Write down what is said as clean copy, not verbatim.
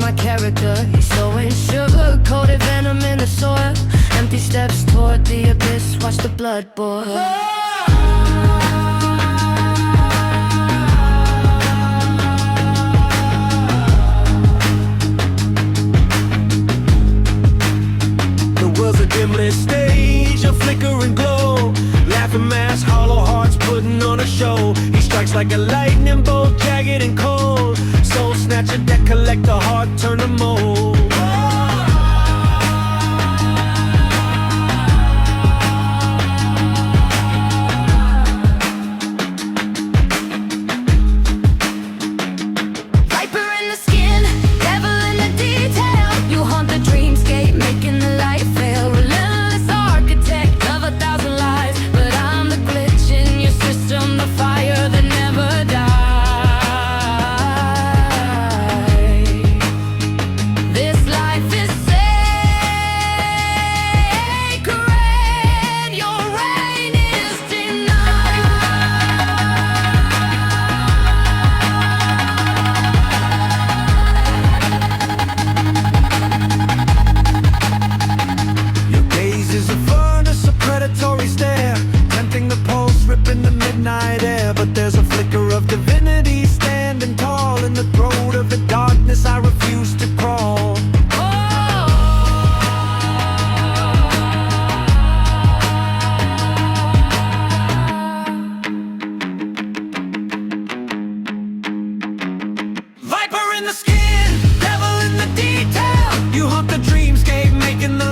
my character. He's sowing sugar-coated venom in the soil. Empty steps toward the abyss, watch the blood boil. The world's a dim-lit stage, a flickering glow. Laughing mask, hollow hearts putting on a show. He strikes like a lightning bolt, jagged and cold. Soul snatcher that collect a heart, turn to mold. In the skin, devil in the detail. You haunt the dreamscape, making the